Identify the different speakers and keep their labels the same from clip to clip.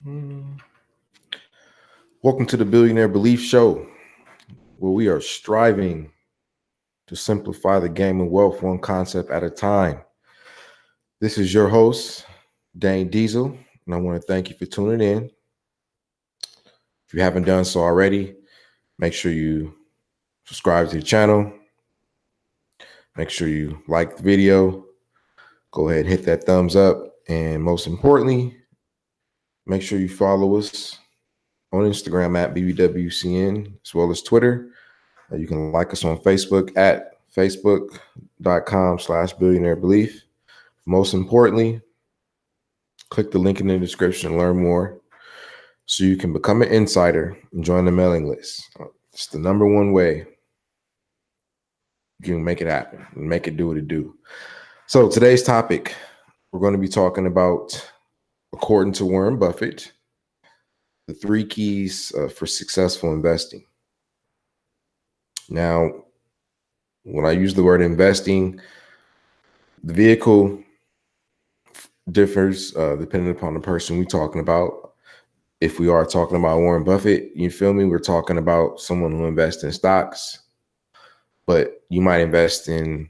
Speaker 1: Welcome to the Billionaire Belief Show, where we are striving to simplify the game of wealth one concept at a time. This is your host, Dhane Diesil, and I want to thank you for tuning in. If you haven't done so already, make sure you subscribe to the channel. Make sure you like the video. Go ahead and hit that thumbs up. And most importantly, make sure you follow us on Instagram at BBWCN, as well as Twitter. You can like us on Facebook at facebook.com/Billionaire Belief. Most importantly, click the link in the description and learn more so you can become an insider and join the mailing list. It's the number one way you can make it happen and make it do what it do. So today's topic, we're going to be talking about, according to Warren Buffett, the 3 keys for successful investing. Now, when I use the word investing, the vehicle differs depending upon the person we're talking about. If we are talking about Warren Buffett, you feel me? We're talking about someone who invests in stocks, but you might invest in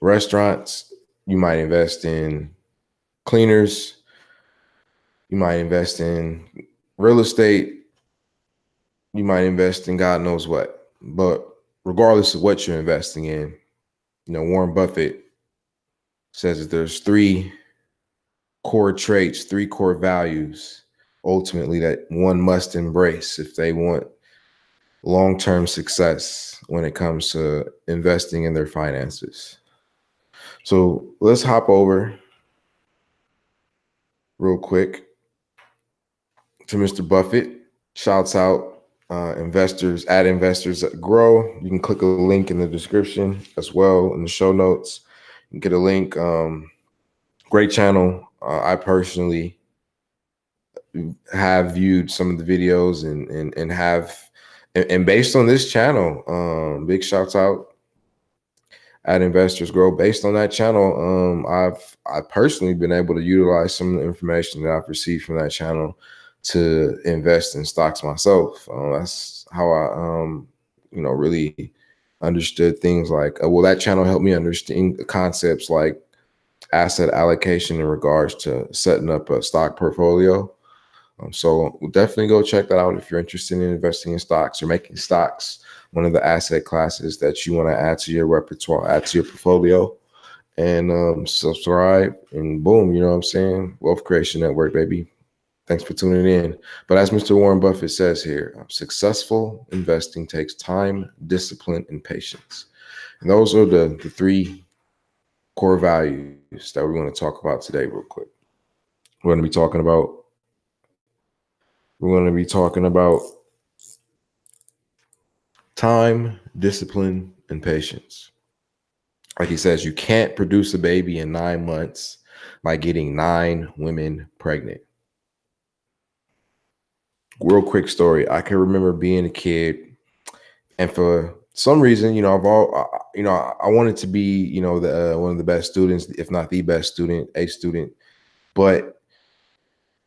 Speaker 1: restaurants, you might invest in cleaners, you might invest in real estate, you might invest in God knows what. But regardless of what you're investing in, Warren Buffett says that there's 3 core traits, 3 core values, ultimately, that one must embrace if they want long-term success when it comes to investing in their finances. So let's hop over real quick to Mr. Buffett. Shouts out investors that grow. You can click a link in the description as well in the show notes. You can get a link. Great channel. I personally have viewed some of the videos and based on this channel, big shouts out at Investors Grow. Based on that channel, I've personally been able to utilize some of the information that I've received from that channel to invest in stocks myself. That's how I, really understood things like, that channel helped me understand concepts like asset allocation in regards to setting up a stock portfolio. So definitely go check that out if you're interested in investing in stocks or making stocks one of the asset classes that you want to add to your repertoire, add to your portfolio, and subscribe, and boom, you know what I'm saying? Wealth Creation Network, baby. Thanks for tuning in. But as Mr. Warren Buffett says here, successful investing takes time, discipline, and patience. And those are the 3 core values that we're going to talk about today real quick. We're going to be talking about time, discipline, and patience. Like he says, you can't produce a baby in 9 months by getting 9 women pregnant. Real quick story. I can remember being a kid, and for some reason, I wanted to be, one of the best students, if not the best student, A student. But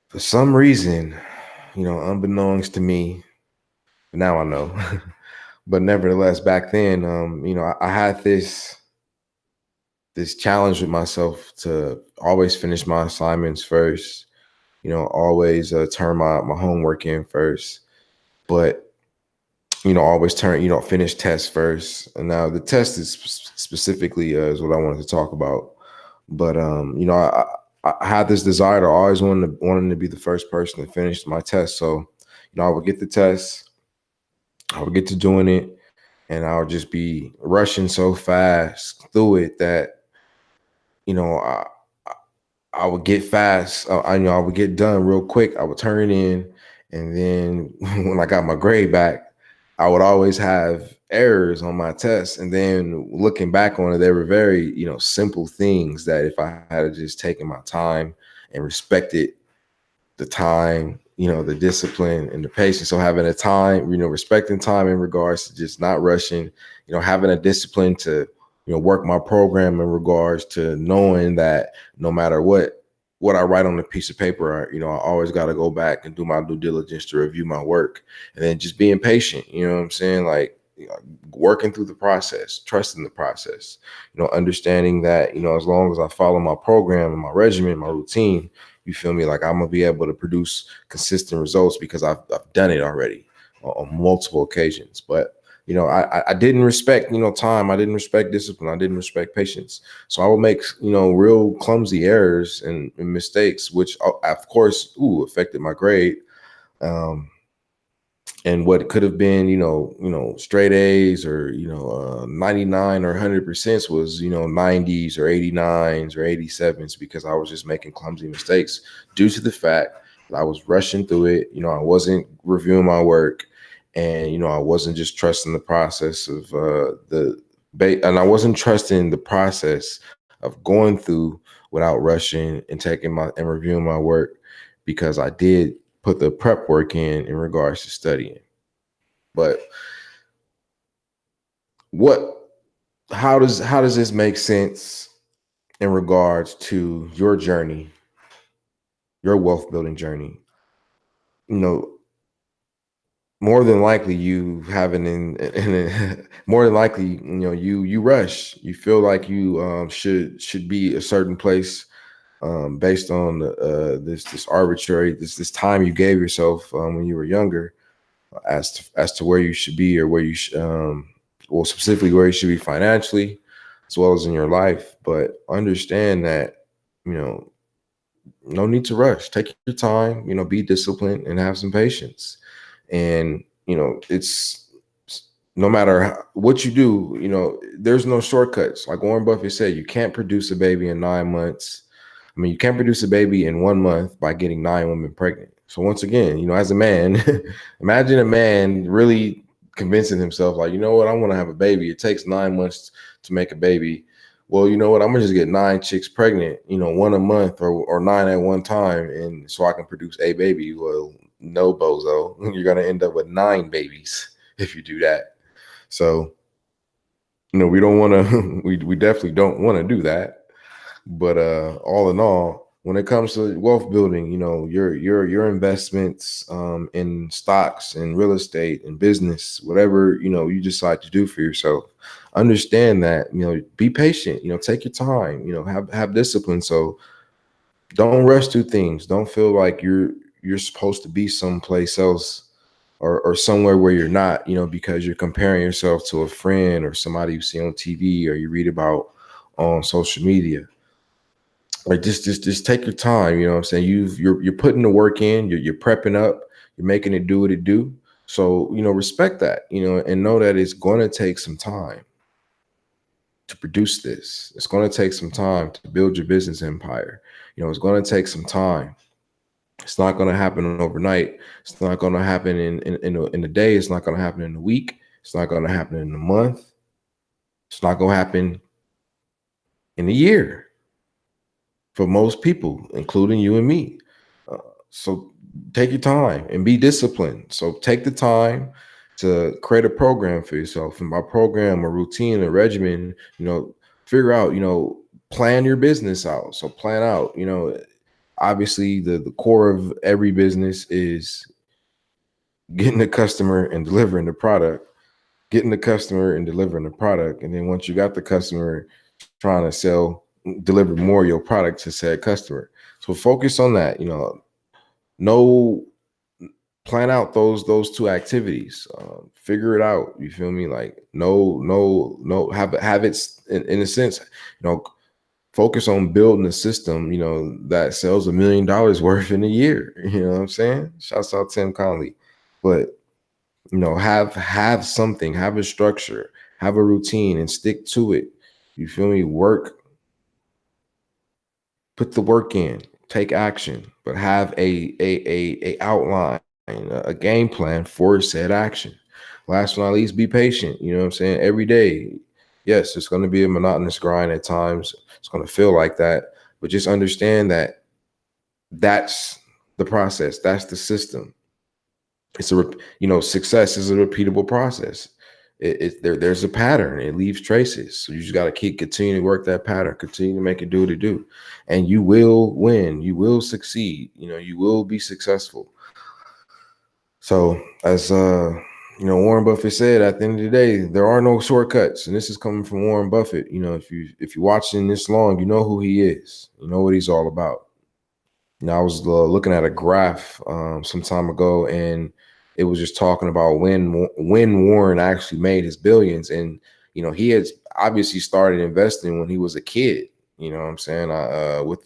Speaker 1: for some reason, unbeknownst to me, now I know, but nevertheless, back then, I had this challenge with myself to always finish my assignments first, always turn my homework in first, but, always finish tests first. And now the test is specifically is what I wanted to talk about. But, I had this desire to always wanting to be the first person to finish my test. So, I would get the test, I would get to doing it, and I would just be rushing so fast through it that, I would get fast. I would get done real quick. I would turn it in. And then when I got my grade back, I would always have errors on my tests. And then looking back on it, they were very, simple things that if I had just taken my time and respected the time, the discipline and the patience. So having a time, respecting time in regards to just not rushing, having a discipline to, work my program in regards to knowing that no matter what, what I write on a piece of paper, I always got to go back and do my due diligence to review my work, and then just being patient. You know what I'm saying? Like, working through the process, trusting the process, understanding that, as long as I follow my program and my regimen, my routine, you feel me? Like, I'm going to be able to produce consistent results because I've done it already on multiple occasions. But, I didn't respect, time. I didn't respect discipline. I didn't respect patience. So I would make, real clumsy errors and mistakes, which of course, affected my grade. And what could have been, straight A's or, 99 or 100% was, 90s or 89s or 87s, because I was just making clumsy mistakes due to the fact that I was rushing through it. I wasn't reviewing my work, and, I wasn't just trusting the process of and I wasn't trusting the process of going through without rushing and and reviewing my work, because I did put the prep work in regards to studying. But how does this make sense in regards to your journey, your wealth building journey? More than likely you haven't more than likely, you rush. You feel like you should be a certain place based on this arbitrary this time you gave yourself when you were younger, as to where you should be, or where you well, specifically where you should be financially, as well as in your life. But understand that, no need to rush. Take your time, be disciplined and have some patience. And, it's no matter what you do, there's no shortcuts. Like Warren Buffett said, you can't produce a baby in 9 months. I mean, you can't produce a baby in 1 month by getting 9 women pregnant. So once again, as a man, imagine a man really convincing himself, like, you know what, I want to have a baby. It takes 9 months to make a baby. Well, you know what, I'm gonna just get 9 chicks pregnant, 1 a month, or 9 at one time, and so I can produce a baby. Well, no, bozo, you're gonna end up with 9 babies if you do that. So, we don't want to. We definitely don't want to do that. But all in all, when it comes to wealth building, your investments in stocks and real estate and business, whatever you decide to do for yourself, understand that, be patient. Take your time. Have discipline. So don't rush through things. Don't feel like you're supposed to be someplace else, or somewhere where you're not, because you're comparing yourself to a friend or somebody you see on TV or you read about on social media. Like, just take your time. You know what I'm saying? You're putting the work in, you're prepping up, you're making it do what it do. So, respect that, and know that it's going to take some time to produce this. It's going to take some time to build your business empire. It's going to take some time. It's not going to happen overnight. It's not going to happen in a day. It's not going to happen in a week. It's not going to happen in a month. It's not going to happen in a year for most people, including you and me. So take your time and be disciplined. So take the time to create a program for yourself. And by program, a routine, a regimen, figure out, plan your business out. So plan out, obviously the core of every business is getting the customer and delivering the product, getting the customer and delivering the product. And then once you got the customer, trying to deliver more of your product to said customer. So focus on that, plan out those two activities, figure it out. You feel me? Like, have it in a sense, focus on building a system, that sells $1 million worth in a year. You know what I'm saying? Shouts out Tim Conley. But, have something, have a structure, have a routine, and stick to it. You feel me? Put the work in, take action, but have a outline, a game plan for said action. Last but not least, be patient. You know what I'm saying? Every day, yes, it's going to be a monotonous grind at times. It's going to feel like that, but just understand that that's the process. That's the system. It's success is a repeatable process. there's a pattern. It leaves traces. So you just got to continue to work that pattern, continue to make it do what it do, and you will win. You will succeed. You will be successful. So as Warren Buffett said, at the end of the day, there are no shortcuts, and this is coming from Warren Buffett. If you're watching this long, you know who he is. You know what he's all about. I was looking at a graph some time ago, and it was just talking about when Warren actually made his billions. And he had obviously started investing when he was a kid. You know what I'm saying?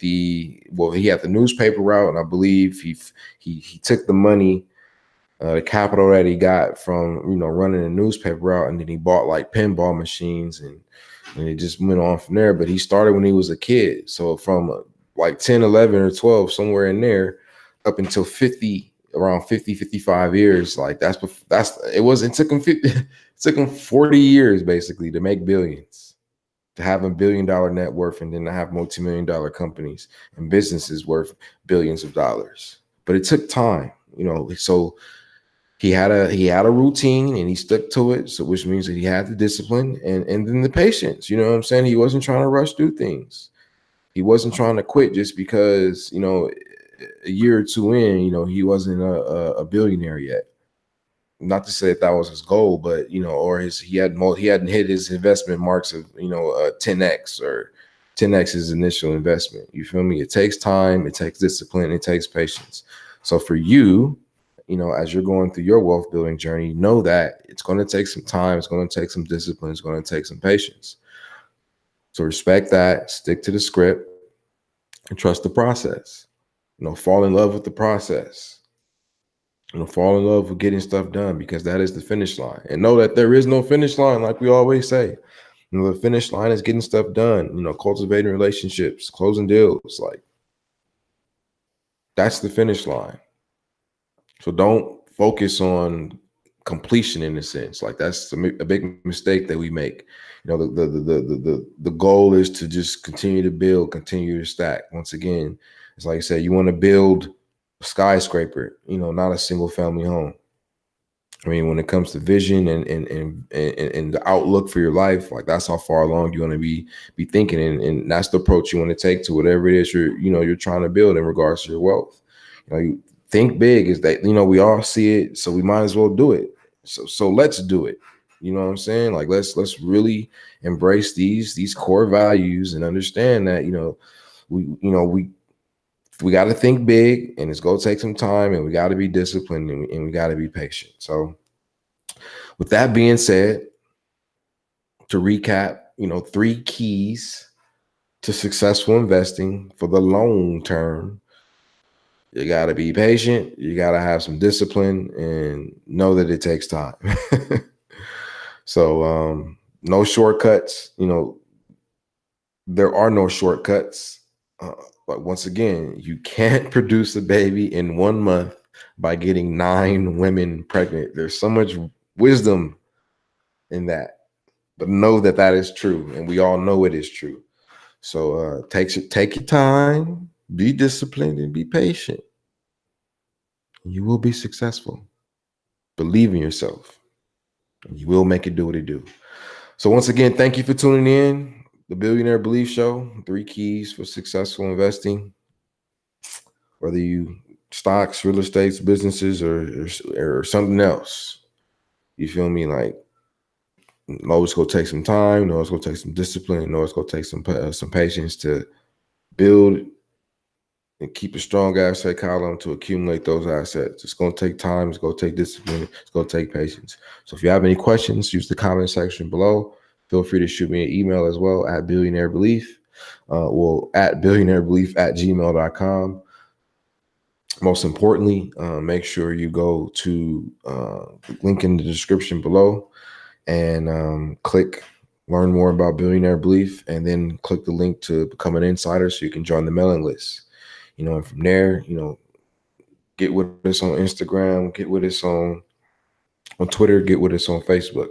Speaker 1: He had the newspaper route, and I believe he took the money, the capital that he got from running a newspaper route, and then he bought like pinball machines, and it just went on from there. But he started when he was a kid, so from like 10, 11, or 12, somewhere in there, up until 50, around 50, 55 years. Like it took him 50, it took him 40 years basically to make billions, to have $1 billion net worth, and then to have multi-million-dollar companies and businesses worth billions of dollars. But it took time, so he had a routine, and he stuck to it. So which means that he had the discipline and then the patience. You know what I'm saying? He wasn't trying to rush through things. He wasn't trying to quit just because, a year or two in, he wasn't a billionaire yet. Not to say that was his goal, but, or he hadn't hit his investment marks of, 10X or 10X his initial investment. You feel me? It takes time, it takes discipline, it takes patience. So for you, as you're going through your wealth building journey, know that it's going to take some time, it's going to take some discipline, it's going to take some patience. So respect that, stick to the script, and trust the process. Fall in love with the process. Fall in love with getting stuff done, because that is the finish line. And know that there is no finish line, like we always say. The finish line is getting stuff done, cultivating relationships, closing deals. Like, that's the finish line. So don't focus on completion in a sense. Like, that's a big mistake that we make. The goal is to just continue to build, continue to stack. Once again, it's like I said, you want to build a skyscraper, not a single family home. I mean, when it comes to vision and the outlook for your life, like, that's how far along you want to be thinking, and that's the approach you want to take to whatever it is you're trying to build in regards to your wealth. You think big is that, we all see it, so we might as well do it. So let's do it. You know what I'm saying? Like, let's really embrace these core values and understand that, we got to think big, and it's going to take some time, and we got to be disciplined, and we got to be patient. So with that being said, to recap, 3 keys to successful investing for the long term. You got to be patient. You got to have some discipline, and know that it takes time. So no shortcuts. There are no shortcuts. But once again, you can't produce a baby in 1 month by getting 9 women pregnant. There's so much wisdom in that. But know that is true, and we all know it is true. So take your time, be disciplined, and be patient. You will be successful. Believe in yourself. You will make it do what it do. So once again, thank you for tuning in. The Billionaire Belief Show, 3 keys for successful investing. Whether you stocks, real estates, businesses, or something else. You feel me? Like, know it's gonna take some time. Know it's gonna take some discipline. Know it's gonna take some patience to build and keep a strong asset column to accumulate those assets. It's gonna take time. It's gonna take discipline. It's gonna take patience. So if you have any questions, use the comment section below. Feel free to shoot me an email as well at Billionaire Belief. At billionairebelief@gmail.com. Most importantly, make sure you go to the link in the description below and click learn more about Billionaire Belief, and then click the link to become an insider so you can join the mailing list. And from there, get with us on Instagram, get with us on Twitter, get with us on Facebook.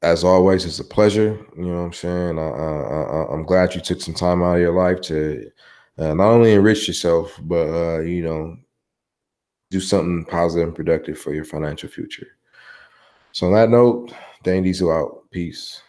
Speaker 1: As always, it's a pleasure. You know what I'm saying? I'm glad you took some time out of your life to not only enrich yourself, but, do something positive and productive for your financial future. So on that note, Dhane Diesil out. Peace.